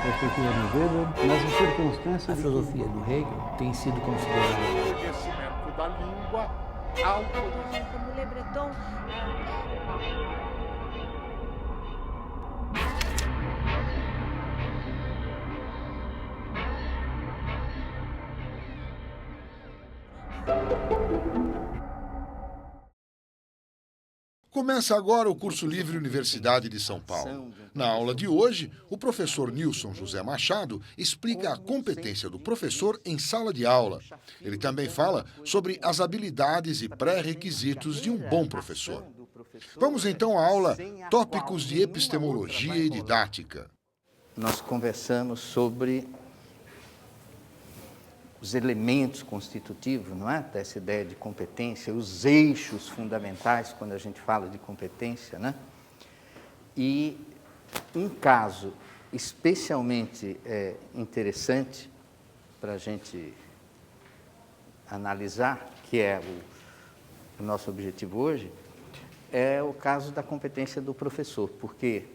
perspectiva de Weber, nas circunstâncias... A filosofia do Hegel tem sido considerada... O conhecimento da língua ao conhecimento. Como Le Breton... Começa agora o curso livre Universidade de São Paulo. Na aula de hoje, o professor Nilson José Machado explica a competência do professor em sala de aula. Ele também fala sobre as habilidades e pré-requisitos de um bom professor. Vamos então à aula Tópicos de Epistemologia e Didática. Nós conversamos sobre os elementos constitutivos, não é? Dessa ideia de competência, os eixos fundamentais quando a gente fala de competência, né? E um caso especialmente interessante para a gente analisar, que é o nosso objetivo hoje, é o caso da competência do professor. Por quê?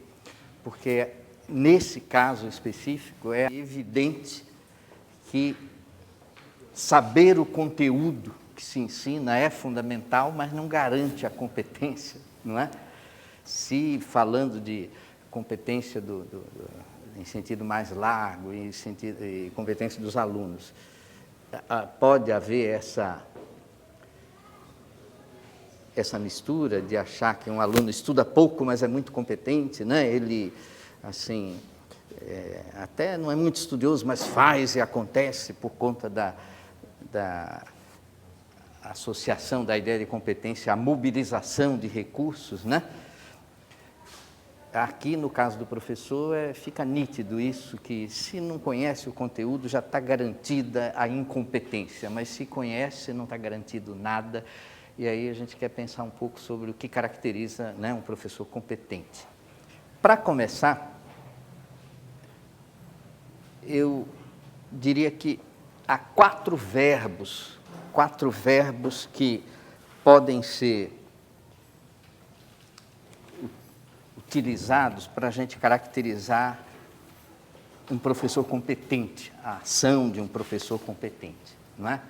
Porque nesse caso específico é evidente que saber o conteúdo que se ensina é fundamental, mas não garante a competência, não é? Se falando de competência em sentido mais largo, e competência dos alunos, pode haver essa mistura de achar que um aluno estuda pouco, mas é muito competente, né? Ele, assim, até não é muito estudioso, mas faz e acontece por conta da associação da ideia de competência à mobilização de recursos, né? Aqui, no caso do professor, fica nítido isso, que se não conhece o conteúdo, já está garantida a incompetência, mas se conhece, não está garantido nada, e aí a gente quer pensar um pouco sobre o que caracteriza, né, um professor competente. Para começar, eu diria que há quatro verbos que podem ser utilizados para a gente caracterizar um professor competente, a ação de um professor competente, não é?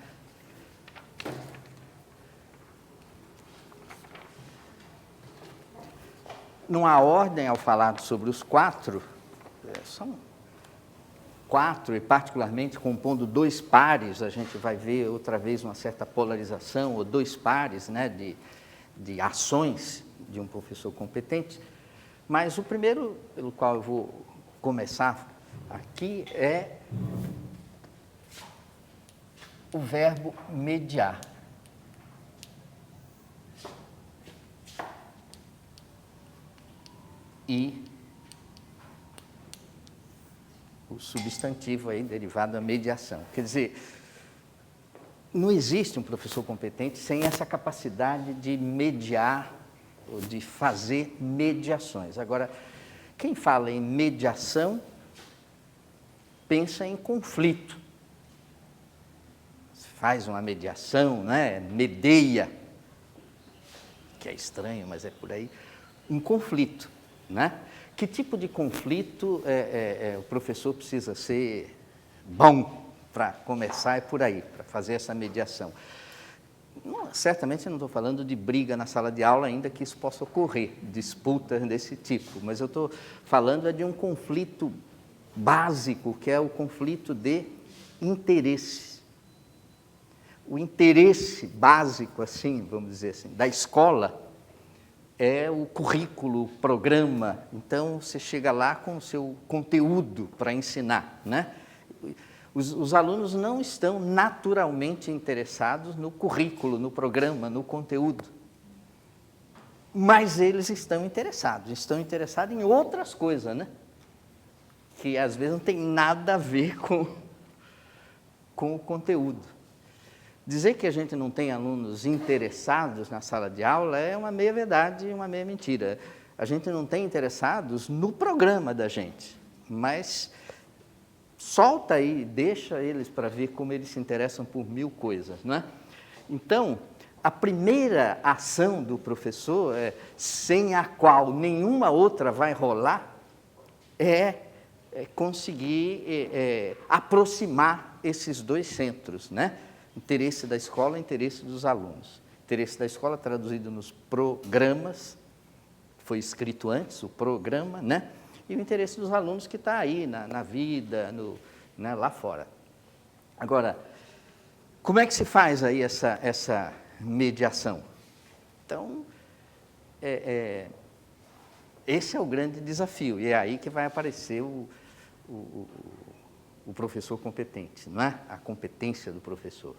Não há ordem ao falar sobre os quatro, são quatro, e particularmente compondo dois pares, a gente vai ver outra vez uma certa polarização, ou dois pares, né, de ações de um professor competente. Mas o primeiro, pelo qual eu vou começar aqui, é o verbo mediar. E o substantivo aí derivado da mediação. Quer dizer, não existe um professor competente sem essa capacidade de mediar ou de fazer mediações. Agora, quem fala em mediação pensa em conflito. Faz uma mediação, né? Medeia, que é estranho, mas é por aí, um conflito, né? Que tipo de conflito o professor precisa ser bom para começar? É por aí, para fazer essa mediação. Não, certamente eu não estou falando de briga na sala de aula, ainda que isso possa ocorrer, disputas desse tipo, mas eu estou falando de um conflito básico, que é o conflito de interesse. O interesse básico, assim, vamos dizer assim, da escola é o currículo, o programa. Então, você chega lá com o seu conteúdo para ensinar, né? Os alunos não estão naturalmente interessados no currículo, no programa, no conteúdo. Mas eles estão interessados em outras coisas, né? Que às vezes não tem nada a ver com o conteúdo. Dizer que a gente não tem alunos interessados na sala de aula é uma meia verdade e uma meia mentira. A gente não tem interessados no programa da gente, mas solta aí, deixa eles para ver como eles se interessam por mil coisas, não é? Então, a primeira ação do professor, sem a qual nenhuma outra vai rolar, é conseguir aproximar esses dois centros, né? Interesse da escola e interesse dos alunos. Interesse da escola traduzido nos programas, foi escrito antes, o programa, né? E o interesse dos alunos que está aí na vida, né, lá fora. Agora, como é que se faz aí essa mediação? Então, esse é o grande desafio, e é aí que vai aparecer o professor competente, não é? A competência do professor.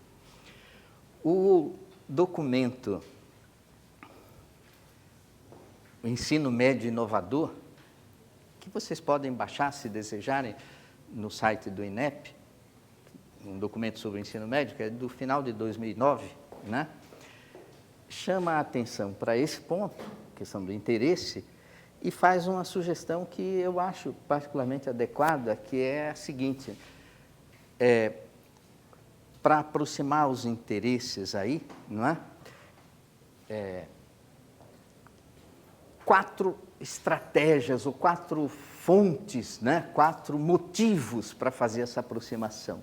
O documento Ensino Médio Inovador, que vocês podem baixar, se desejarem, no site do INEP, um documento sobre o ensino médio, que é do final de 2009, né? Chama a atenção para esse ponto, questão do interesse, e faz uma sugestão que eu acho particularmente adequada, que é a seguinte: para aproximar os interesses aí, não é? 4 estratégias ou 4 fontes, né? 4 motivos para fazer essa aproximação,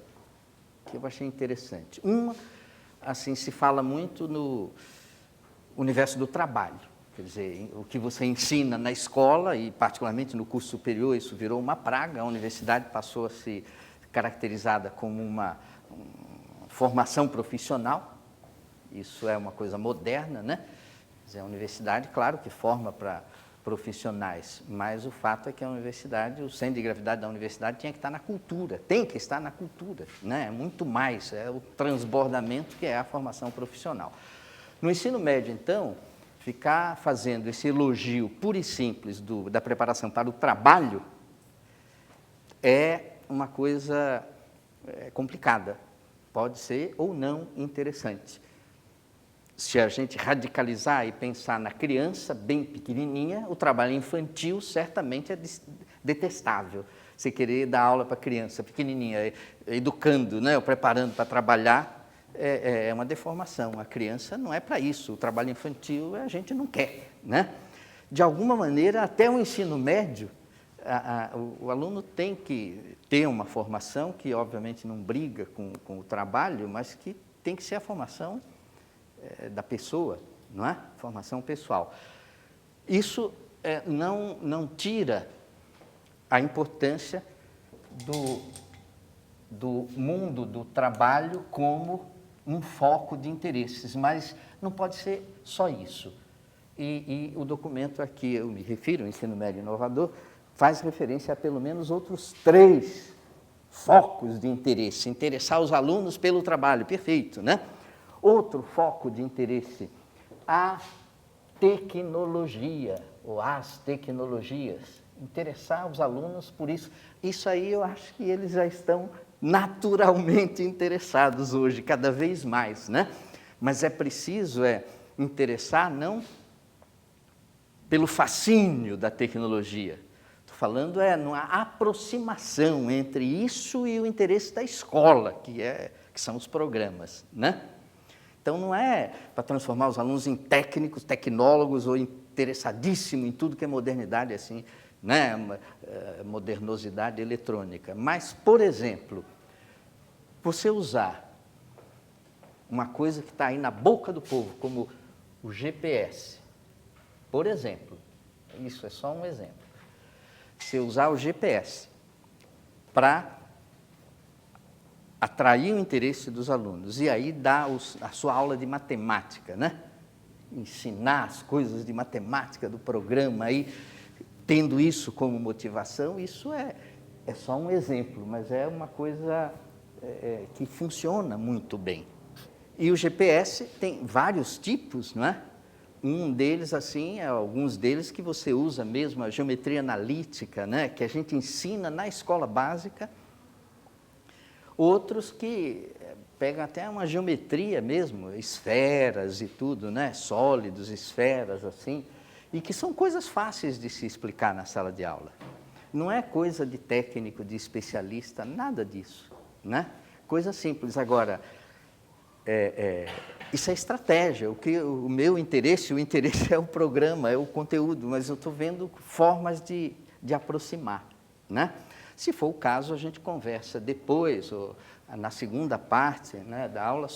que eu achei interessante. Uma, assim, se fala muito no universo do trabalho. Quer dizer, o que você ensina na escola, e particularmente no curso superior, isso virou uma praga. A universidade passou a ser caracterizada como uma formação profissional. Isso é uma coisa moderna, né? Quer dizer, a universidade, claro que forma para profissionais, mas o fato é que a universidade, o centro de gravidade da universidade tinha que estar na cultura, tem que estar na cultura, né? É muito mais, é o transbordamento que é a formação profissional. No ensino médio, então, ficar fazendo esse elogio puro e simples da preparação para o trabalho é uma coisa complicada, pode ser ou não interessante. Se a gente radicalizar e pensar na criança bem pequenininha, o trabalho infantil certamente é detestável. Você querer dar aula para a criança pequenininha, educando, né, ou preparando para trabalhar, é uma deformação. A criança não é para isso. O trabalho infantil a gente não quer, né? De alguma maneira, até o ensino médio, o aluno tem que ter uma formação que, obviamente, não briga com o trabalho, mas que tem que ser a formação da pessoa, não é? Formação pessoal. Isso não tira a importância do mundo do trabalho como um foco de interesses, mas não pode ser só isso. E o documento a que eu me refiro, o Ensino Médio Inovador, faz referência a pelo menos outros 3 focos de interesse. Interessar os alunos pelo trabalho, perfeito, né? Outro foco de interesse, a tecnologia, ou as tecnologias. Interessar os alunos por isso. Isso aí eu acho que eles já estão naturalmente interessados hoje, cada vez mais, né? Mas é preciso interessar não pelo fascínio da tecnologia. Estou falando numa aproximação entre isso e o interesse da escola, que são os programas, né? Então, não é para transformar os alunos em técnicos, tecnólogos ou interessadíssimos em tudo que é modernidade, assim, né? Modernosidade eletrônica. Mas, por exemplo, você usar uma coisa que está aí na boca do povo, como o GPS, por exemplo, isso é só um exemplo. Você usar o GPS para atrair o interesse dos alunos e aí dar a sua aula de matemática, né? Ensinar as coisas de matemática do programa aí, tendo isso como motivação, isso é só um exemplo, mas é uma coisa que funciona muito bem. E o GPS tem vários tipos, não é? Um deles, assim, alguns deles que você usa mesmo, a geometria analítica, né? Que a gente ensina na escola básica. Outros que pegam até uma geometria mesmo, esferas e tudo, né? Sólidos, esferas, assim, e que são coisas fáceis de se explicar na sala de aula. Não é coisa de técnico, de especialista, nada disso, né? Coisa simples. Agora, isso é estratégia. O meu interesse, o interesse é o programa, é o conteúdo, mas eu estou vendo formas de aproximar, né? Se for o caso, a gente conversa depois, ou na segunda parte, né, da aula,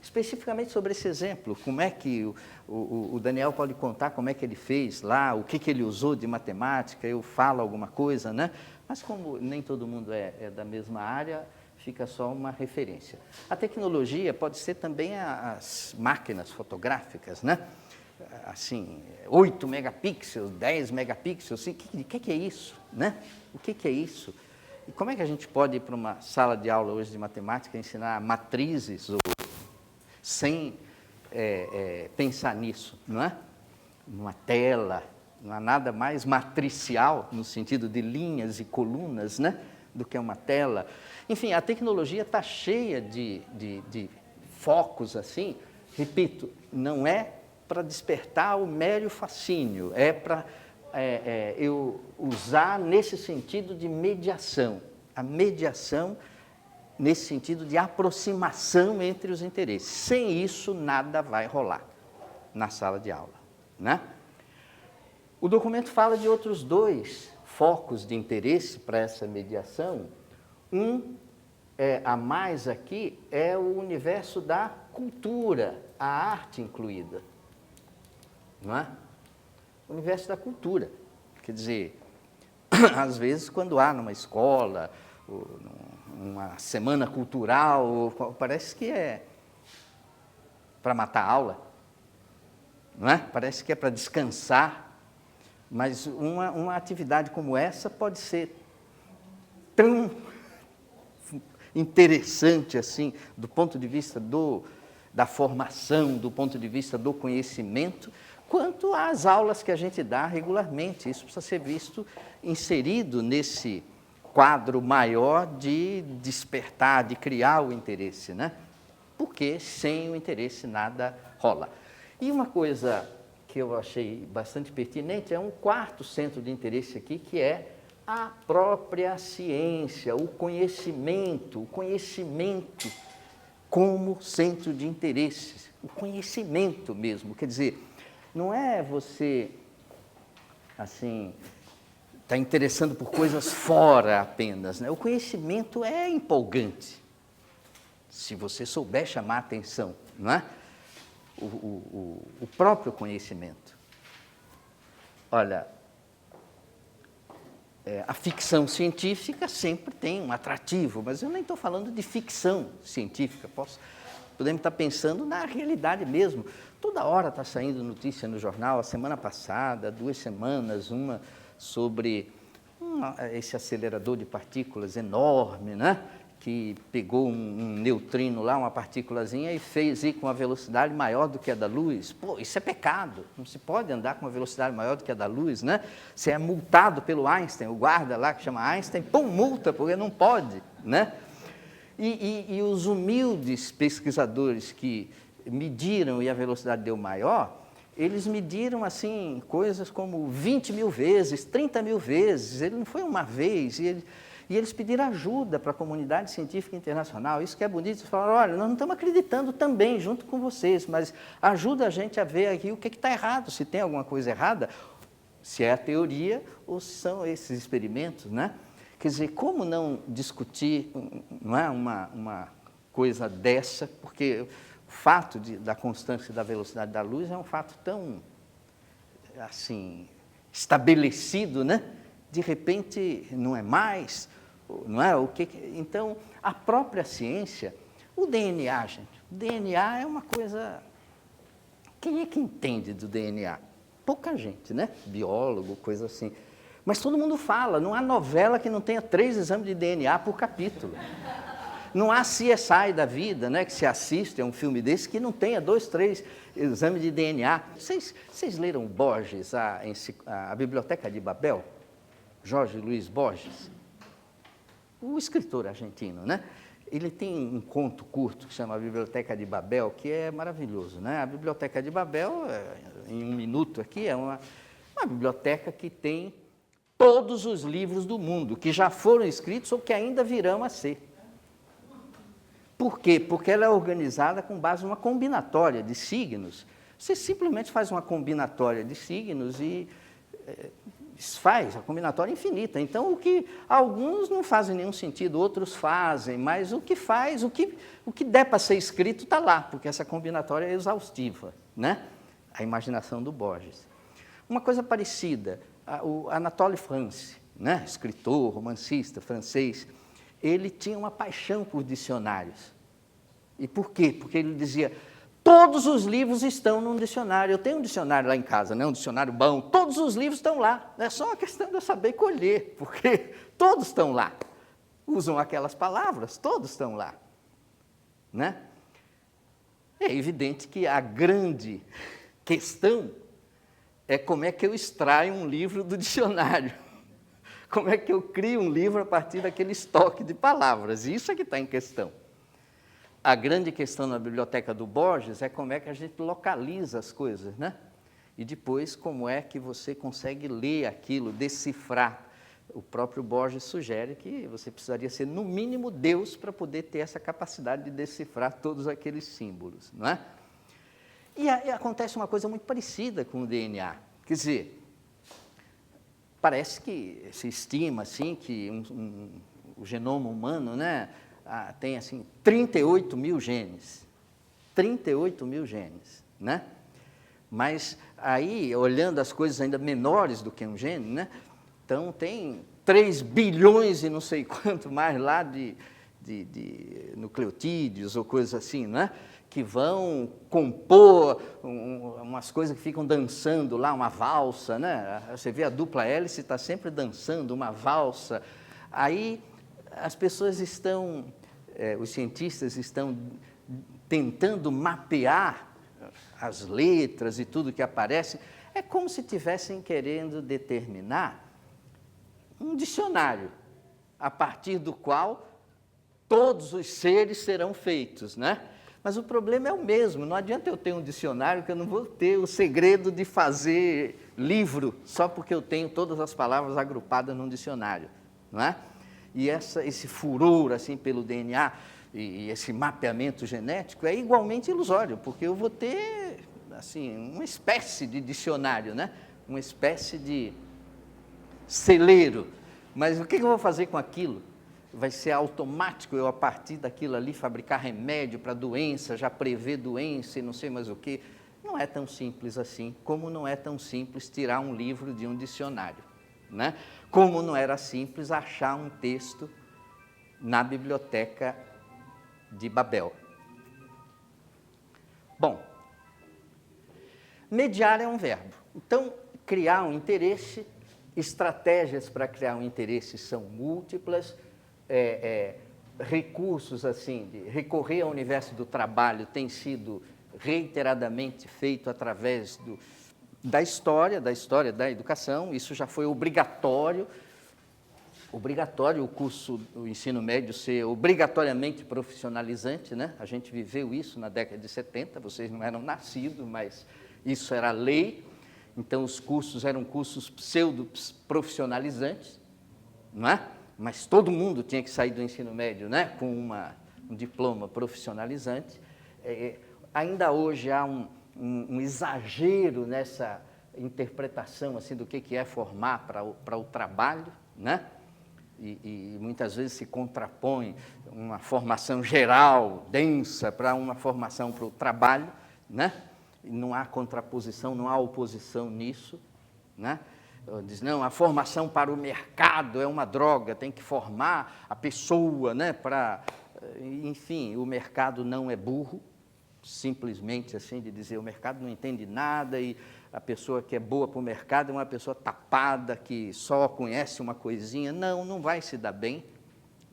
especificamente sobre esse exemplo. Como é que o Daniel pode contar como é que ele fez lá, o que ele usou de matemática, eu falo alguma coisa, né? Mas como nem todo mundo é da mesma área, fica só uma referência. A tecnologia pode ser também as máquinas fotográficas, né? Assim, 8 megapixels, 10 megapixels, o que é isso, né? O que é isso? E como é que a gente pode ir para uma sala de aula hoje de matemática ensinar matrizes sem pensar nisso, não é? Numa tela, não há nada mais matricial, no sentido de linhas e colunas, né? Do que uma tela. Enfim, a tecnologia está cheia de focos assim, repito, não é para despertar o mero fascínio, é para eu usar nesse sentido de mediação. A mediação nesse sentido de aproximação entre os interesses. Sem isso, nada vai rolar na sala de aula, né? O documento fala de outros 2 focos de interesse para essa mediação. A mais aqui é o universo da cultura, a arte incluída, não é? O universo da cultura. Quer dizer, às vezes, quando há numa escola, uma semana cultural, parece que é para matar a aula, não é? Parece que é para descansar, mas uma atividade como essa pode ser tão interessante assim, do ponto de vista da formação, do ponto de vista do conhecimento, quanto às aulas que a gente dá regularmente. Isso precisa ser visto inserido nesse quadro maior de despertar, de criar o interesse, né? Porque sem o interesse nada rola. E uma coisa que eu achei bastante pertinente é um 4º centro de interesse aqui, que é a própria ciência, o conhecimento como centro de interesse, o conhecimento mesmo. Quer dizer, não é você, assim, estar interessando por coisas fora apenas, né? O conhecimento é empolgante, se você souber chamar a atenção, não é? O próprio conhecimento. Olha, a ficção científica sempre tem um atrativo, mas eu nem estou falando de ficção científica, podemos estar pensando na realidade mesmo. Toda hora está saindo notícia no jornal, a semana passada, 2 semanas, uma sobre esse acelerador de partículas enorme, né? Que pegou um neutrino lá, uma partículazinha, e fez ir com uma velocidade maior do que a da luz. Pô, isso é pecado, não se pode andar com uma velocidade maior do que a da luz, né? Você é multado pelo Einstein, o guarda lá que chama Einstein, multa, porque não pode, né? E os humildes pesquisadores que mediram e a velocidade deu maior, eles mediram assim coisas como 20 mil vezes, 30 mil vezes, ele não foi uma vez, e eles pediram ajuda para a comunidade científica internacional. Isso que é bonito, eles falaram, olha, nós não estamos acreditando também junto com vocês, mas ajuda a gente a ver aqui o que está errado, se tem alguma coisa errada, se é a teoria ou se são esses experimentos, né? Quer dizer, como não discutir, não é, uma coisa dessa, porque o fato da constância da velocidade da luz é um fato tão, assim, estabelecido, né? De repente não é mais, não é? Então, a própria ciência, o DNA, gente, o DNA é uma coisa... Quem é que entende do DNA? Pouca gente, né? Biólogo, coisa assim. Mas todo mundo fala, não há novela que não tenha 3 exames de DNA por capítulo. Não há CSI da vida, né, que se assiste a um filme desse, que não tenha 2, 3 exames de DNA. Vocês leram Borges, a Biblioteca de Babel? Jorge Luiz Borges? O escritor argentino, né? Ele tem um conto curto que chama A Biblioteca de Babel, que é maravilhoso, né? A Biblioteca de Babel, em 1 minuto aqui, é uma biblioteca que tem todos os livros do mundo, que já foram escritos ou que ainda virão a ser. Por quê? Porque ela é organizada com base numa combinatória de signos. Você simplesmente faz uma combinatória de signos e faz a combinatória infinita. Então, o que alguns não fazem nenhum sentido, outros fazem, mas o que faz, o que der para ser escrito está lá, porque essa combinatória é exaustiva, né? A imaginação do Borges. Uma coisa parecida, o Anatole France, né? Escritor, romancista francês, ele tinha uma paixão por dicionários. E por quê? Porque ele dizia: todos os livros estão num dicionário. Eu tenho um dicionário lá em casa, né? Um dicionário bom. Todos os livros estão lá. É só uma questão de eu saber colher, porque todos estão lá. Usam aquelas palavras, todos estão lá. Né? É evidente que a grande questão é como é que eu extraio um livro do dicionário. Como é que eu crio um livro a partir daquele estoque de palavras. Isso é que está em questão. A grande questão na biblioteca do Borges é como é que a gente localiza as coisas, né? E depois, como é que você consegue ler aquilo, decifrar. O próprio Borges sugere que você precisaria ser, no mínimo, Deus para poder ter essa capacidade de decifrar todos aqueles símbolos, não é? E acontece uma coisa muito parecida com o DNA. Quer dizer, parece que se estima assim, que o genoma humano, né, tem assim, 38 mil genes. 38 mil genes, né? Mas aí, olhando as coisas ainda menores do que um gene, né? Então, tem 3 bilhões e não sei quanto mais lá de nucleotídeos ou coisas assim, né? Que vão compor umas coisas que ficam dançando lá, uma valsa, né? Você vê a dupla hélice, está sempre dançando uma valsa. Aí as pessoas estão, os cientistas estão tentando mapear as letras e tudo que aparece. É como se estivessem querendo determinar um dicionário, a partir do qual todos os seres serão feitos, né? Mas o problema é o mesmo, não adianta eu ter um dicionário que eu não vou ter o segredo de fazer livro só porque eu tenho todas as palavras agrupadas num dicionário, não é? E esse furor assim, pelo DNA e esse mapeamento genético é igualmente ilusório, porque eu vou ter assim, uma espécie de dicionário, né? Uma espécie de celeiro. Mas o que eu vou fazer com aquilo? Vai ser automático eu, a partir daquilo ali, fabricar remédio para doença, já prever doença e não sei mais o quê. Não é tão simples assim, como não é tão simples tirar um livro de um dicionário, né? Como não era simples achar um texto na biblioteca de Babel. Bom, mediar é um verbo. Então, criar um interesse, estratégias para criar um interesse são múltiplas, recursos assim, de recorrer ao universo do trabalho tem sido reiteradamente feito através da história da educação. Isso já foi obrigatório o ensino médio ser obrigatoriamente profissionalizante, né? A gente viveu isso na década de 70, vocês não eram nascidos, mas isso era lei. Então, os cursos eram cursos pseudo-profissionalizantes, não é? Mas todo mundo tinha que sair do ensino médio, né? Com um diploma profissionalizante. Ainda hoje há um exagero nessa interpretação assim, do que é formar para o trabalho, né? E muitas vezes se contrapõe uma formação geral, densa, para uma formação para o trabalho, né? E não há contraposição, não há oposição nisso, né? Diz, não, a formação para o mercado é uma droga, tem que formar a pessoa, né? Enfim, o mercado não é burro, simplesmente assim, de dizer o mercado não entende nada e a pessoa que é boa para o mercado é uma pessoa tapada, que só conhece uma coisinha. Não vai se dar bem,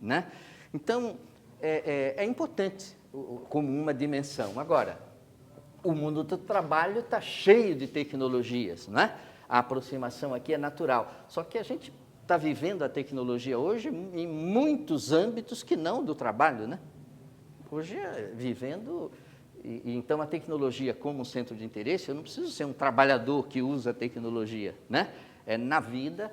né? Então, é importante como uma dimensão. Agora, o mundo do trabalho está cheio de tecnologias, não é? A aproximação aqui é natural. Só que a gente está vivendo a tecnologia hoje em muitos âmbitos que não do trabalho, né? Hoje, vivendo... Então, a tecnologia como um centro de interesse, eu não preciso ser um trabalhador que usa a tecnologia, né? Na vida,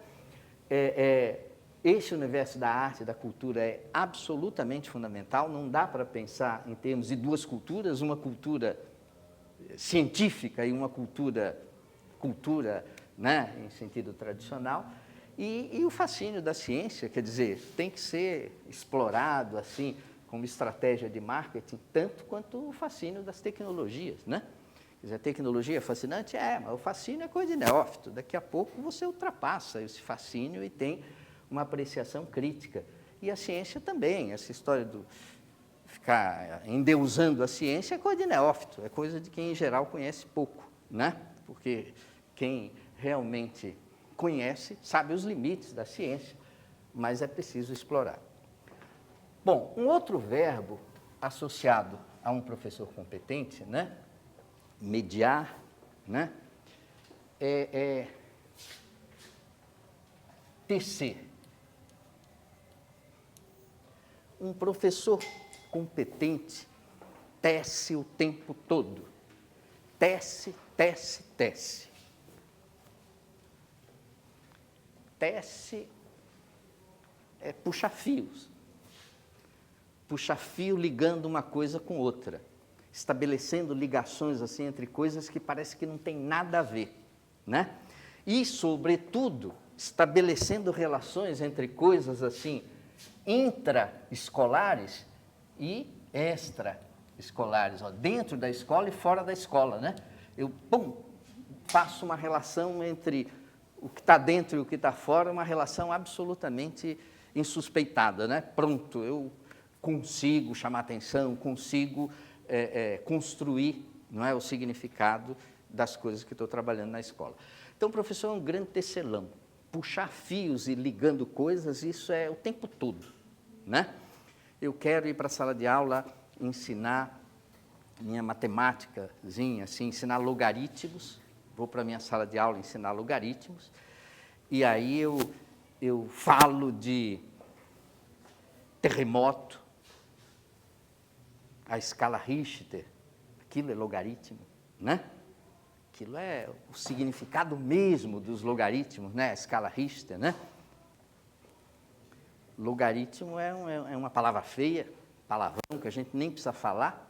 esse universo da arte, da cultura é absolutamente fundamental. Não dá para pensar em termos de duas culturas, uma cultura científica e uma cultura né, em sentido tradicional, e o fascínio da ciência, quer dizer, tem que ser explorado assim como estratégia de marketing, tanto quanto o fascínio das tecnologias, né? Quer dizer, a tecnologia é fascinante? É, mas o fascínio é coisa de neófito. Daqui a pouco você ultrapassa esse fascínio e tem uma apreciação crítica. E a ciência também, essa história do ficar endeusando a ciência é coisa de neófito, é coisa de quem, em geral, conhece pouco, né? Porque quem realmente conhece sabe os limites da ciência, mas é preciso explorar. Bom, um outro verbo associado a um professor competente, né? Mediar, né? É tecer. Um professor competente tece o tempo todo. Tece, tece, tece. Tece é puxar fios. Puxar fio ligando uma coisa com outra. Estabelecendo ligações assim entre coisas que parece que não tem nada a ver, né? E, sobretudo, estabelecendo relações entre coisas assim intraescolares e extraescolares, ó, dentro da escola e fora da escola, né? Eu, faço uma relação entre o que está dentro e o que está fora, uma relação absolutamente insuspeitada, né? Pronto, eu consigo chamar atenção, consigo construir, não é, o significado das coisas que estou trabalhando na escola. Então, o professor é um grande tecelão. Puxar fios e ligando coisas, isso é o tempo todo, né? Eu quero ir para a sala de aula ensinar minha matemáticazinha, assim, ensinar logaritmos. Vou para a minha sala de aula ensinar logaritmos. E aí eu falo de terremoto, a escala Richter, aquilo é logaritmo, né? Aquilo é o significado mesmo dos logaritmos, né? A escala Richter, né? Logaritmo é uma palavra feia, palavrão que a gente nem precisa falar,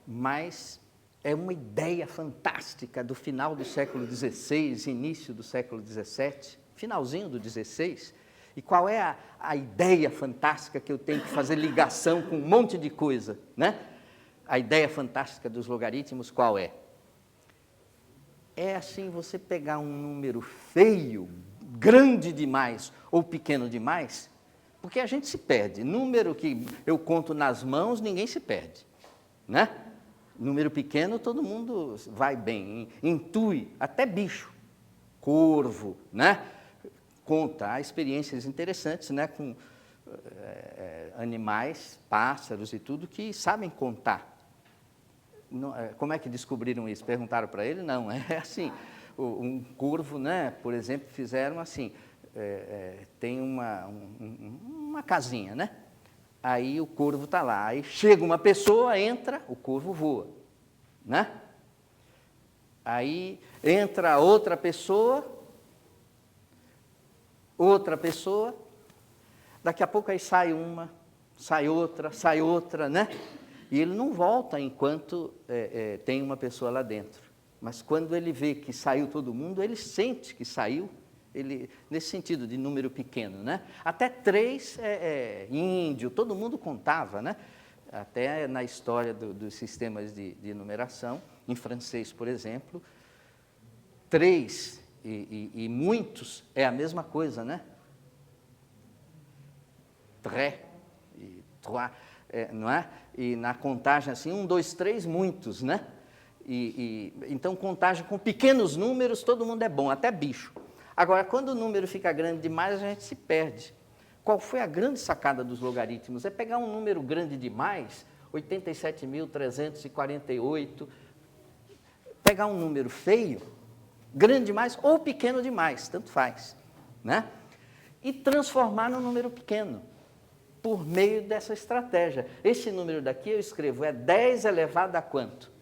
mas é uma ideia fantástica do final do século XVI, início do século XVII, finalzinho do XVI. E qual é a ideia fantástica que eu tenho que fazer ligação com um monte de coisa, né? A ideia fantástica dos logaritmos qual é? É assim, você pegar um número feio, grande demais ou pequeno demais, porque a gente se perde. Número que eu conto nas mãos, ninguém se perde, né? Número pequeno, todo mundo vai bem, intui, até bicho, corvo, né? Conta, há experiências interessantes, né, com animais, pássaros e tudo, que sabem contar. Não, como é que descobriram isso? Perguntaram para ele? Não, é assim, um corvo, né, por exemplo, fizeram assim, tem uma casinha, né? Aí o corvo está lá, aí chega uma pessoa, entra, o corvo voa, né? Aí entra outra pessoa, daqui a pouco aí sai uma, sai outra, né? E ele não volta enquanto tem uma pessoa lá dentro. Mas quando ele vê que saiu todo mundo, ele sente que saiu, nesse sentido de número pequeno, né? Até 3 índio, todo mundo contava, né? Até na história dos sistemas de numeração, em francês, por exemplo, 3 e muitos é a mesma coisa, né? Très e trois, não é? E na contagem assim, 1, 2, 3, muitos, né? Então, contagem com pequenos números, todo mundo é bom, até bicho. Agora, quando o número fica grande demais, a gente se perde. Qual foi a grande sacada dos logaritmos? É pegar um número grande demais, 87.348, pegar um número feio, grande demais ou pequeno demais, tanto faz, né? E transformar num número pequeno, por meio dessa estratégia. Esse número daqui eu escrevo, é 10 elevado a quanto?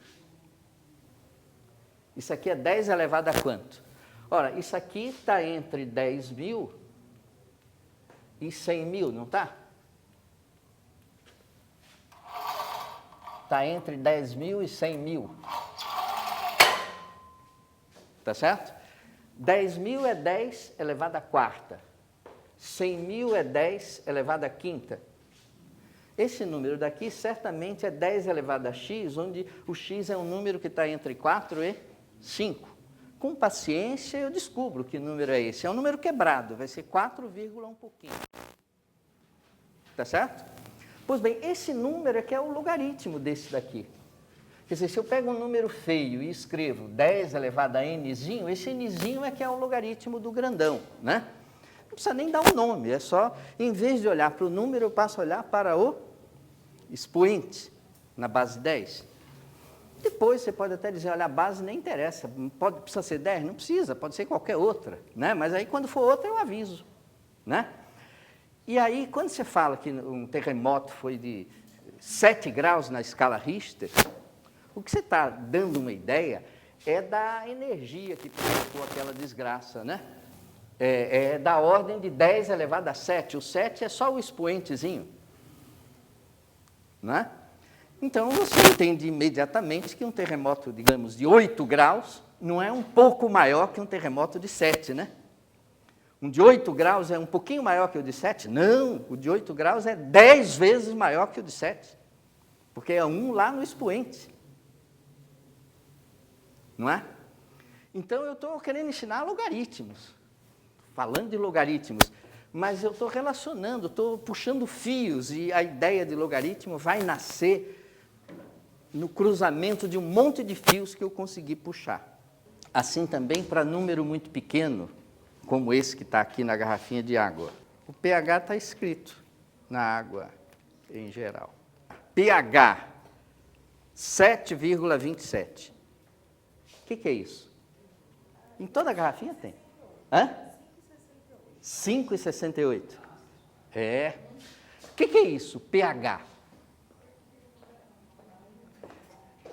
Isso aqui é 10 elevado a quanto? Ora, isso aqui está entre 10 mil e 100 mil, não está? Está entre 10 mil e 100 mil. Tá certo? 10.000 é 10 elevado à quarta. 100.000 é 10 elevado à quinta. Esse número daqui certamente é 10 elevado a x, onde o x é um número que está entre 4 e 5. Com paciência, eu descubro que número é esse. É um número quebrado, vai ser 4, um pouquinho. Tá certo? Pois bem, esse número é que é o logaritmo desse daqui. Quer dizer, se eu pego um número feio e escrevo 10 elevado a nzinho, esse nzinho é que é o logaritmo do grandão, né? Não precisa nem dar um nome, é só, em vez de olhar para o número, eu passo a olhar para o expoente, na base 10. Depois você pode até dizer, olha, a base nem interessa, precisa ser 10? Não precisa, pode ser qualquer outra, né? Mas aí quando for outra eu aviso, né? E aí, quando você fala que um terremoto foi de 7 graus na escala Richter, o que você está dando uma ideia é da energia que provocou aquela desgraça, né? É da ordem de 10 elevado a 7, o 7 é só o expoentezinho, né? Então, você entende imediatamente que um terremoto, digamos, de 8 graus, não é um pouco maior que um terremoto de 7, né? Um de 8 graus é um pouquinho maior que o de 7? Não, o de 8 graus é 10 vezes maior que o de 7, porque é um lá no expoente. Não é? Então, eu estou querendo ensinar logaritmos, falando de logaritmos, mas eu estou relacionando, estou puxando fios, e a ideia de logaritmo vai nascer no cruzamento de um monte de fios que eu consegui puxar. Assim também para número muito pequeno, como esse que está aqui na garrafinha de água. O pH está escrito na água em geral. pH 7,27. O que é isso? Em toda a garrafinha tem. Hã? 5,68. É. O que é isso? pH.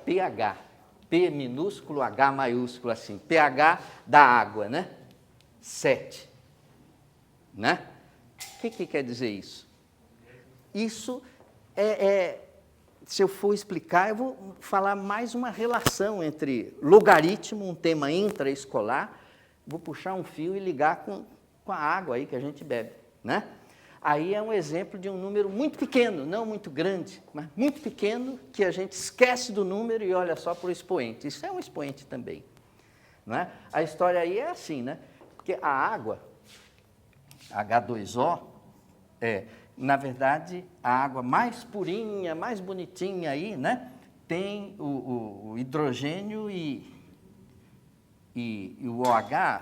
pH. P minúsculo, H maiúsculo, assim. pH da água, né? 7. Né? O que quer dizer isso? Isso se eu for explicar, eu vou falar mais uma relação entre logaritmo, um tema intraescolar, vou puxar um fio e ligar com a água aí que a gente bebe, né? Aí é um exemplo de um número muito pequeno, não muito grande, mas muito pequeno, que a gente esquece do número e olha só para o expoente. Isso é um expoente também, não é? A história aí é assim, né? Porque a água, H2O, na verdade, a água mais purinha, mais bonitinha aí, né? Tem o hidrogênio e o OH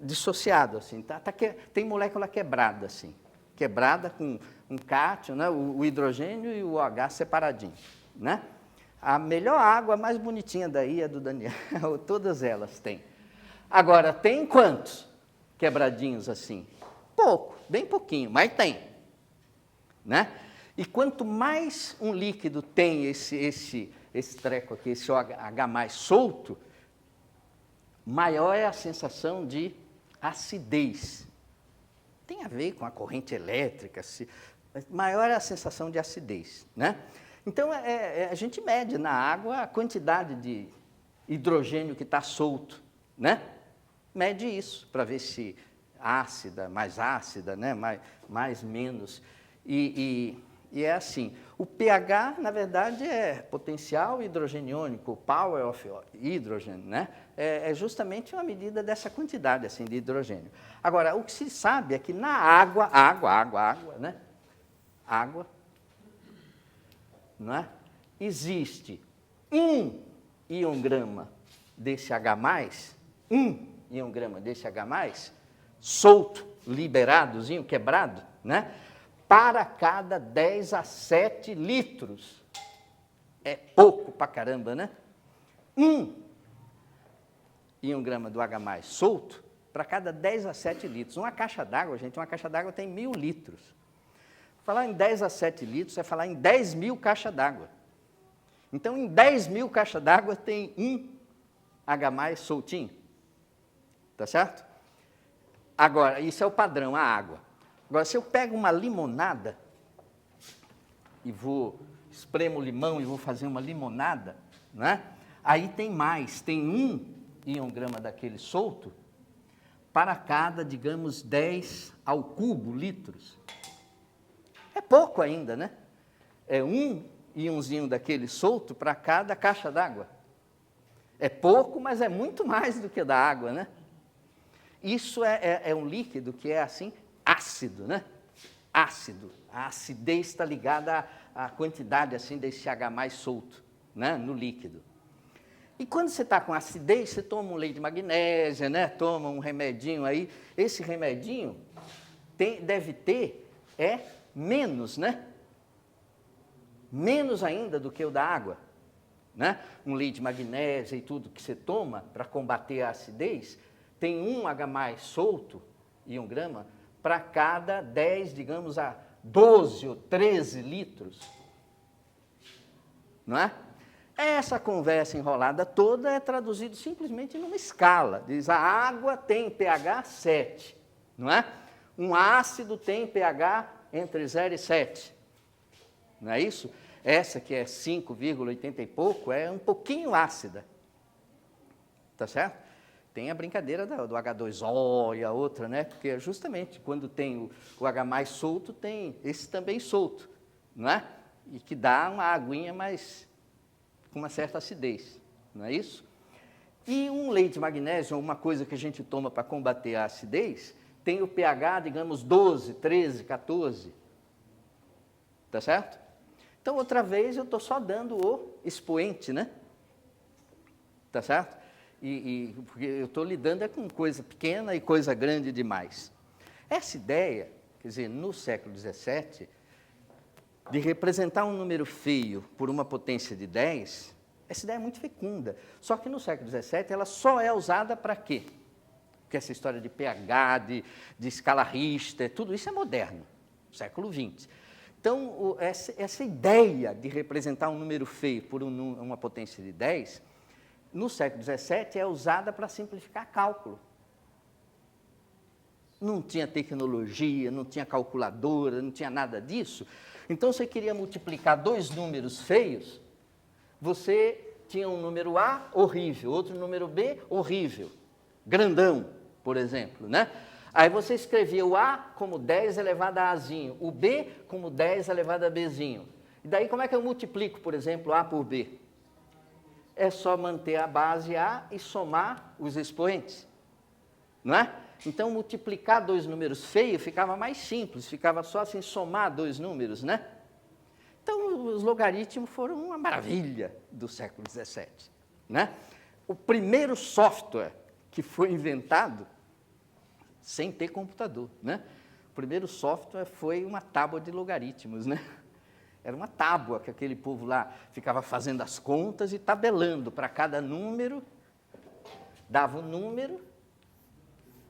dissociado, assim, tem molécula quebrada, assim, quebrada com um cátion, né? O hidrogênio e o OH separadinho, né? A melhor água, mais bonitinha daí é do Daniel, todas elas têm. Agora, tem quantos quebradinhos assim? Pouco, bem pouquinho, mas tem, né? E quanto mais um líquido tem esse treco aqui, esse OH mais solto, maior é a sensação de acidez. Tem a ver com a corrente elétrica, maior é a sensação de acidez, né? Então, a gente mede na água a quantidade de hidrogênio que está solto, né? Mede isso, para ver se ácida, né? mais menos. E é assim, o pH, na verdade, é potencial hidrogeniônico, power of hydrogen, né? É justamente uma medida dessa quantidade assim, de hidrogênio. Agora, o que se sabe é que na água, né? Água, não é? Existe 1 ion-grama desse H+, 1 ion-grama desse H+, solto, liberadozinho, quebrado, né? Para cada 10 a 7 litros. É pouco pra caramba, né? 1 ion-grama do H+ solto para cada 10 a 7 litros. Uma caixa d'água, gente, uma caixa d'água tem 1.000 litros. Falar em 10 a 7 litros é falar em 10.000 caixas d'água. Então, em 10.000 caixas d'água tem 1 H+ soltinho. Tá certo? Agora, isso é o padrão, a água. Agora, se eu pego uma limonada e espremo o limão e vou fazer uma limonada, né? Aí tem mais, tem 1 ion-grama daquele solto para cada, digamos, 10 ao cubo litros. É pouco ainda, né? É um íonzinho daquele solto para cada caixa d'água. É pouco, mas é muito mais do que da água, né? Isso é um líquido que é, assim, ácido, né? Ácido. A acidez está ligada à quantidade, assim, desse H+ solto, né? No líquido. E quando você está com acidez, você toma um leite de magnésia, né? Toma um remedinho aí. Esse remedinho deve ter menos, né? Menos ainda do que o da água, né? Um leite de magnésia e tudo que você toma para combater a acidez, tem um H+ solto, e 1 grama, para cada 10, digamos, a 12 ou 13 litros. Não é? Essa conversa enrolada toda é traduzida simplesmente numa escala. Diz, a água tem pH 7, não é? Um ácido tem pH entre 0 e 7. Não é isso? Essa que é 5,80 e pouco é um pouquinho ácida. Tá certo? Tem a brincadeira do H2O e a outra, né? Porque justamente quando tem o H+ solto, tem esse também solto, não é? E que dá uma aguinha mais com uma certa acidez, não é isso? E um leite de magnésio, uma coisa que a gente toma para combater a acidez, tem o pH, digamos, 12, 13, 14. Tá certo? Então, outra vez, eu estou só dando o expoente, né? Tá certo? Porque eu estou lidando com coisa pequena e coisa grande demais. Essa ideia, quer dizer, no século XVII, de representar um número feio por uma potência de 10, essa ideia é muito fecunda. Só que no século XVII ela só é usada para quê? Porque essa história de pH, de escala Richter, tudo isso é moderno, século XX. Então, essa ideia de representar um número feio por uma potência de 10, no século XVII é usada para simplificar cálculo. Não tinha tecnologia, não tinha calculadora, não tinha nada disso. Então, você queria multiplicar 2 números feios, você tinha um número A horrível, outro número B horrível, grandão, por exemplo, né? Aí você escrevia o A como 10 elevado a Azinho, o B como 10 elevado a Bzinho. E daí como é que eu multiplico, por exemplo, A por B? É só manter a base A e somar os expoentes, não é? Então, multiplicar 2 números feios ficava mais simples, ficava só assim, somar 2 números, né? Então, os logaritmos foram uma maravilha do século XVII, né? O primeiro software que foi inventado sem ter computador, né? O primeiro software foi uma tábua de logaritmos, né? Era uma tábua que aquele povo lá ficava fazendo as contas e tabelando para cada número, dava um número,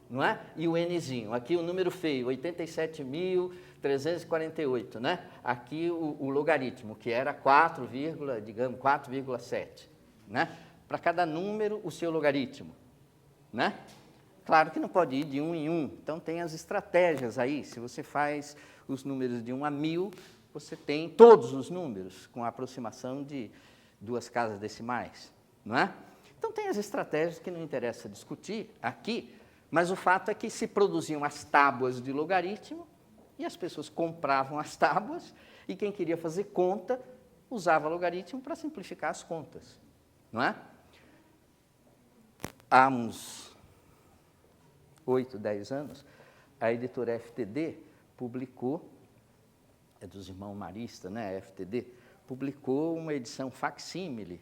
não é? E o nzinho. Aqui o número feio, 87.348, né? Aqui o logaritmo, que era 4,7, né? Para cada número, o seu logaritmo, né? Claro que não pode ir de 1 em 1, então tem as estratégias aí. Se você faz os números de 1 a 1000, você tem todos os números com a aproximação de 2 casas decimais, não é? Então tem as estratégias que não interessa discutir aqui, mas o fato é que se produziam as tábuas de logaritmo e as pessoas compravam as tábuas e quem queria fazer conta usava logaritmo para simplificar as contas, não é? Há uns 8, 10 anos, a editora FTD publicou, é dos irmãos Marista, né, a FTD, publicou uma edição facsímile,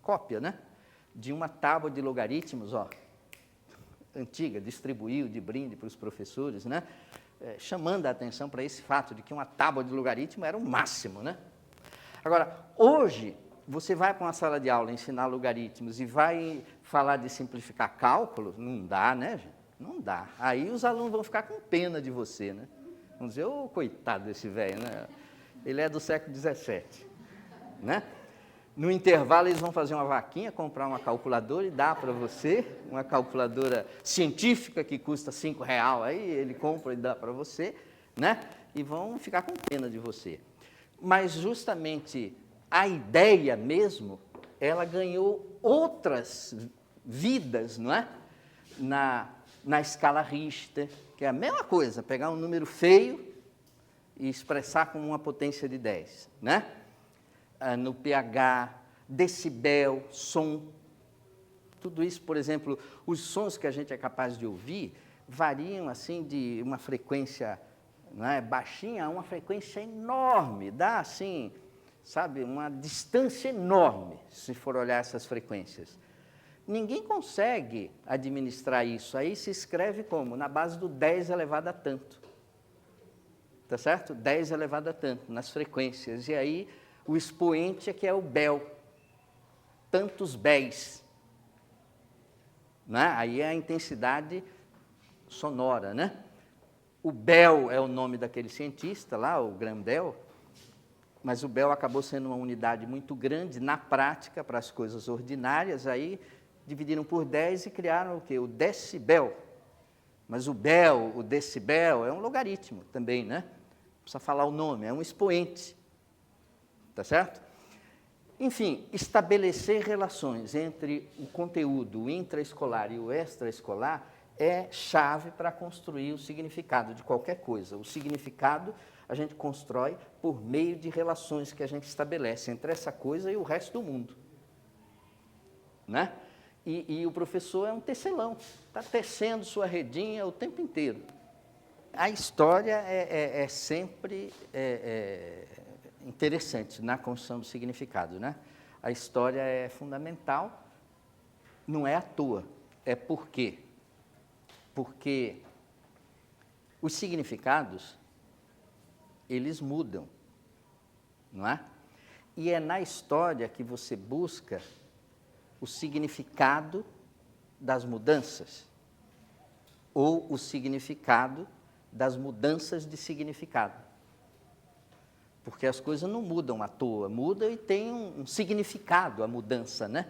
cópia, né, de uma tábua de logaritmos, ó, antiga, distribuiu de brinde para os professores, né, chamando a atenção para esse fato de que uma tábua de logaritmo era o máximo, né. Agora, hoje, você vai para uma sala de aula ensinar logaritmos e vai falar de simplificar cálculo, não dá, né, gente? Não dá. Aí os alunos vão ficar com pena de você, né? Vão dizer, ô, coitado desse velho, né? Ele é do século XVII, né? No intervalo, eles vão fazer uma vaquinha, comprar uma calculadora e dar para você, uma calculadora científica que custa R$5, aí ele compra e dá para você, né? E vão ficar com pena de você. Mas justamente a ideia mesmo, ela ganhou outras vidas, não é? na escala Richter, que é a mesma coisa, pegar um número feio e expressar como uma potência de 10, né? No pH, decibel, som. Tudo isso, por exemplo, os sons que a gente é capaz de ouvir variam assim de uma frequência, né, baixinha a uma frequência enorme, dá assim, sabe, uma distância enorme, se for olhar essas frequências. Ninguém consegue administrar isso, aí se escreve como? Na base do 10 elevado a tanto, tá certo? 10 elevado a tanto, nas frequências, e aí o expoente é que é o bel, tantos béis, né? Aí é a intensidade sonora, né? O Bell é o nome daquele cientista lá, o Graham Bell, mas o Bell acabou sendo uma unidade muito grande na prática para as coisas ordinárias, aí dividiram por 10 e criaram o quê? O decibel. Mas o Bell, o decibel, é um logaritmo também, né? Não precisa falar o nome, é um expoente, tá certo? Enfim, estabelecer relações entre o conteúdo intraescolar e o extraescolar é chave para construir o significado de qualquer coisa. O significado a gente constrói por meio de relações que a gente estabelece entre essa coisa e o resto do mundo, né? E o professor é um tecelão, está tecendo sua redinha o tempo inteiro. A história é sempre interessante na construção do significado, né? A história é fundamental, não é à toa, é por quê? Porque os significados, eles mudam, não é? E é na história que você busca o significado das mudanças, ou o significado das mudanças de significado. Porque as coisas não mudam à toa, mudam e tem um significado a mudança, né?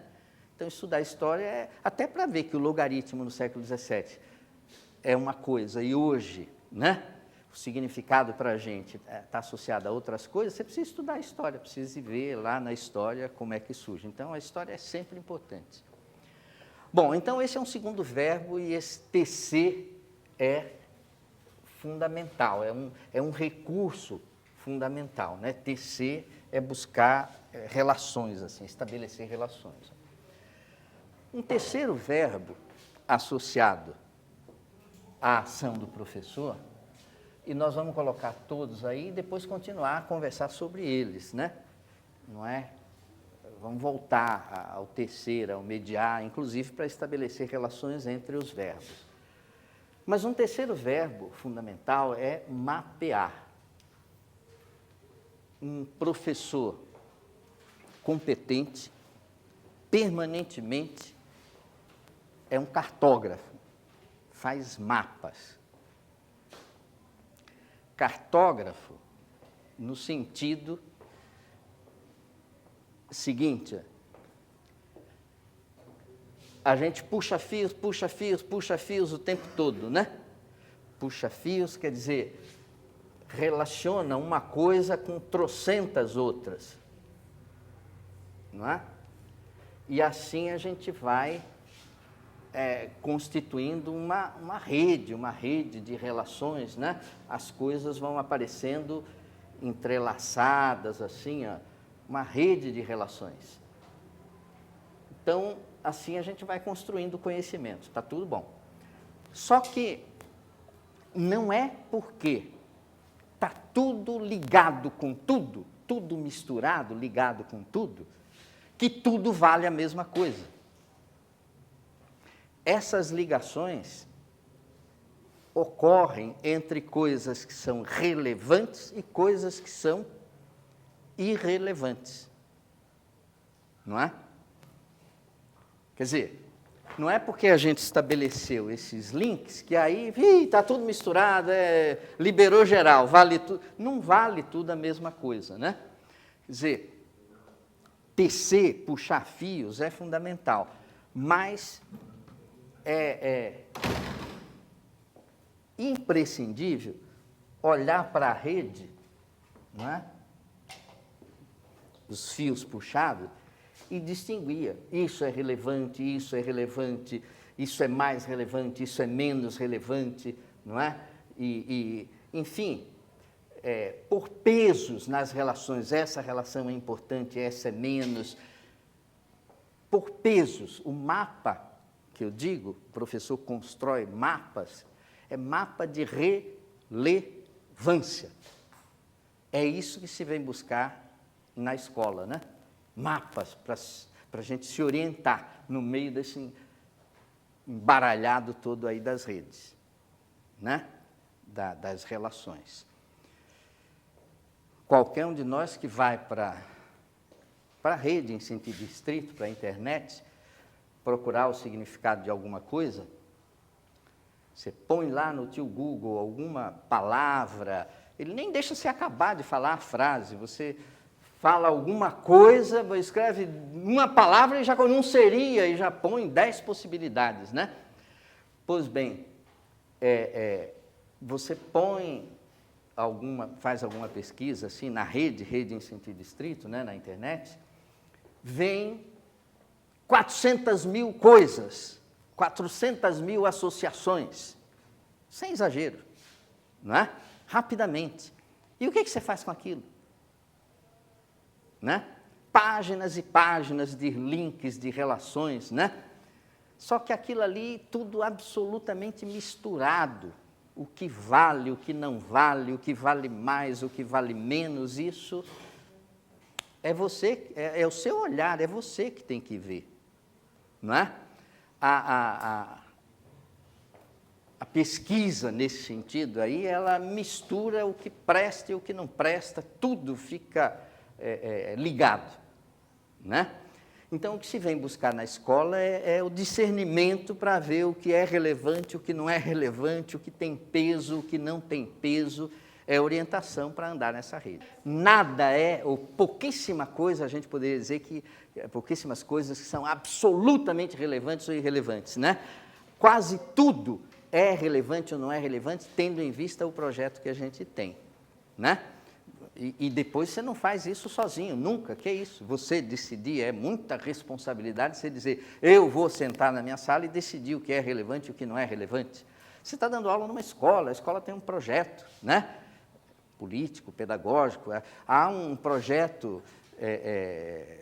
Então, estudar história é até para ver que o logaritmo no século XVII é uma coisa, e hoje, né, o significado para a gente está associado a outras coisas, você precisa estudar a história, precisa ver lá na história como é que surge. Então, a história é sempre importante. Bom, então esse é um segundo verbo e esse tecer é fundamental, é um recurso fundamental, né? Tecer é buscar relações, assim, estabelecer relações. Um terceiro verbo associado à ação do professor, e nós vamos colocar todos aí e depois continuar a conversar sobre eles, né? Não é? Vamos voltar ao tecer, ao mediar, inclusive para estabelecer relações entre os verbos. Mas um terceiro verbo fundamental é mapear. Um professor competente, permanentemente, é um cartógrafo, faz mapas. Cartógrafo, no sentido seguinte, a gente puxa fios o tempo todo, né? Puxa fios quer dizer, relaciona uma coisa com trocentas outras, não é? E assim a gente vai constituindo uma rede de relações, né? As coisas vão aparecendo entrelaçadas, assim, ó, uma rede de relações. Então, assim a gente vai construindo conhecimento, está tudo bom. Só que não é porque está tudo ligado com tudo, tudo misturado, ligado com tudo, que tudo vale a mesma coisa. Essas ligações ocorrem entre coisas que são relevantes e coisas que são irrelevantes. Não é? Quer dizer, não é porque a gente estabeleceu esses links que aí está tudo misturado, liberou geral, vale tudo. Não vale tudo a mesma coisa, né? Quer dizer, tecer, puxar fios é fundamental, mas é imprescindível olhar para a rede, não é? Os fios puxados, e distinguir, isso é relevante, isso é mais relevante, isso é menos relevante, não é? Enfim, por pesos nas relações, essa relação é importante, essa é menos. Por pesos, o mapa que eu digo, o professor constrói mapas, é mapa de relevância. É isso que se vem buscar na escola, né? Mapas para a gente se orientar no meio desse embaralhado todo aí das redes, né? Das relações. Qualquer um de nós que vai para a rede em sentido estrito, para a internet, procurar o significado de alguma coisa, você põe lá no tio Google alguma palavra, ele nem deixa você acabar de falar a frase, você fala alguma coisa, escreve uma palavra e já não seria, e já põe 10 possibilidades, né? Pois bem, você faz alguma pesquisa assim na rede em sentido estrito, né, na internet, vem 400 mil coisas, 400 mil associações, sem exagero, não é? Rapidamente. E o que você faz com aquilo? Né? Páginas e páginas de links, de relações, né? Só que aquilo ali, tudo absolutamente misturado. O que vale, o que não vale, o que vale mais, o que vale menos, isso é você, é o seu olhar, é você que tem que ver, não é? A pesquisa nesse sentido aí, ela mistura o que presta e o que não presta, tudo fica ligado, né? Então, o que se vem buscar na escola é o discernimento para ver o que é relevante, o que não é relevante, o que tem peso, o que não tem peso, é orientação para andar nessa rede. Nada ou pouquíssima coisa, a gente poderia dizer que pouquíssimas coisas que são absolutamente relevantes ou irrelevantes, né? Quase tudo é relevante ou não é relevante, tendo em vista o projeto que a gente tem, né? E depois você não faz isso sozinho, nunca, que é isso? Você decidir, é muita responsabilidade você dizer, eu vou sentar na minha sala e decidir o que é relevante e o que não é relevante. Você está dando aula numa escola, a escola tem um projeto, né? Político, pedagógico, há um projeto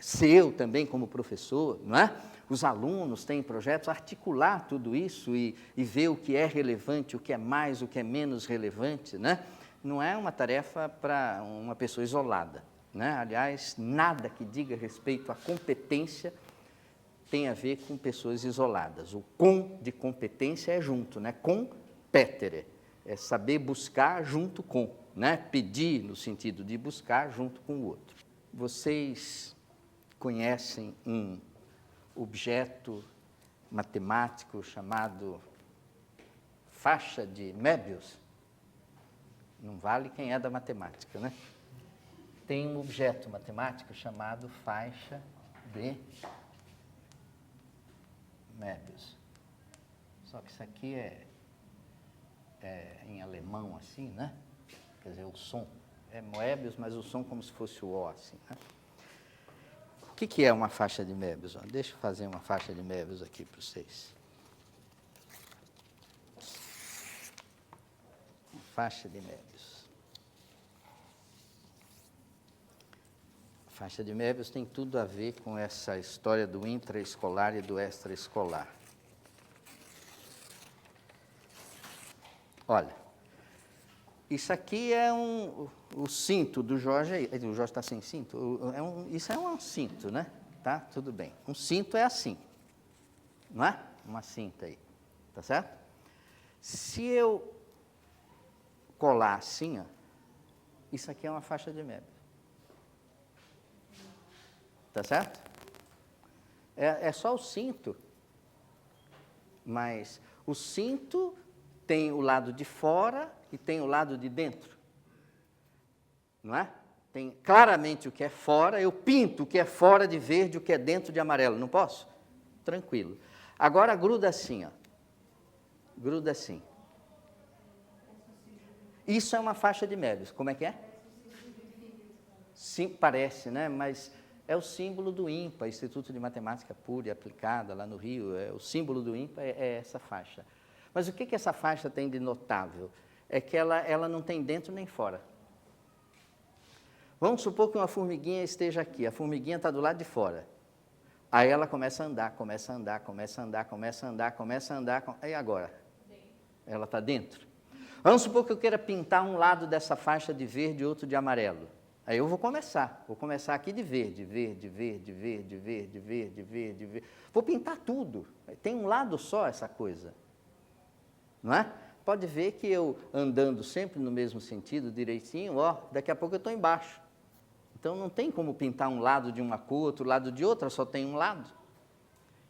seu também como professor, não é? Os alunos têm projetos, articular tudo isso e ver o que é relevante, o que é mais, o que é menos relevante, né? Não é uma tarefa para uma pessoa isolada, né? Aliás, nada que diga respeito à competência tem a ver com pessoas isoladas. O com de competência é junto, né? Competere, é saber buscar junto com, né? Pedir no sentido de buscar junto com o outro. Vocês conhecem um objeto matemático chamado faixa de Möbius? Não vale quem é da matemática, né? Tem um objeto matemático chamado faixa de Möbius. Só que isso aqui é em alemão, assim, né? Quer dizer, o som. É Möbius, mas o som como se fosse o O, assim, né? O que é uma faixa de Möbius? Deixa eu fazer uma faixa de Möbius aqui para vocês. Uma faixa de Möbius. A faixa de Möbius tem tudo a ver com essa história do intraescolar e do extraescolar. Olha, isso aqui é o cinto do Jorge. O Jorge está sem cinto? Isso é um cinto, né? Tá? Tudo bem. Um cinto é assim, não é? Uma cinta aí, tá certo? Se eu colar assim, ó, isso aqui é uma faixa de Möbius. Tá certo? É só o cinto. Mas o cinto tem o lado de fora e tem o lado de dentro. Não é? Tem claramente o que é fora, eu pinto o que é fora de verde, o que é dentro de amarelo. Não posso? Tranquilo. Agora gruda assim, ó. Gruda assim. Isso é uma faixa de Möbius. Como é que é? Sim, parece, né? Mas é o símbolo do INPA, Instituto de Matemática Pura e Aplicada, lá no Rio. O símbolo do INPA é essa faixa. Mas o que essa faixa tem de notável? É que ela não tem dentro nem fora. Vamos supor que uma formiguinha esteja aqui, a formiguinha está do lado de fora. Aí ela começa a andar, começa a andar, começa a andar, começa a andar, começa a andar. E agora? Ela está dentro. Vamos supor que eu queira pintar um lado dessa faixa de verde e outro de amarelo. Aí eu vou começar aqui de verde, verde, verde, verde, verde, verde, verde, verde. Vou pintar tudo. Tem um lado só essa coisa. Não é? Pode ver que eu andando sempre no mesmo sentido, direitinho, ó, daqui a pouco eu estou embaixo. Então não tem como pintar um lado de uma cor, outro lado de outra, só tem um lado.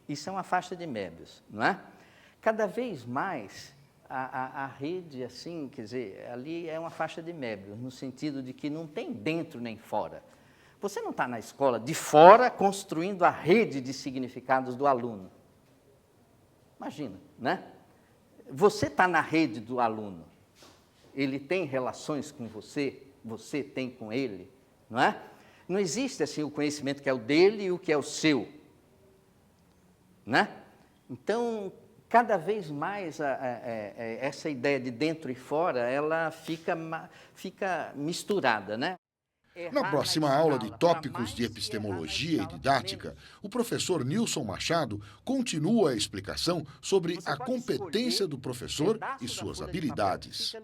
Isso é uma faixa de Möbius, não é? Cada vez mais a rede, assim, quer dizer, ali é uma faixa de Möbius, no sentido de que não tem dentro nem fora. Você não está na escola de fora construindo a rede de significados do aluno. Imagina, né? Você está na rede do aluno. Ele tem relações com você, você tem com ele, não é? Não existe assim o conhecimento que é o dele e o que é o seu, né? Então, cada vez mais essa ideia de dentro e fora, ela fica misturada, né? Na próxima aula de tópicos de epistemologia e didática, o professor Nilson Machado continua a explicação sobre a competência do professor e suas habilidades.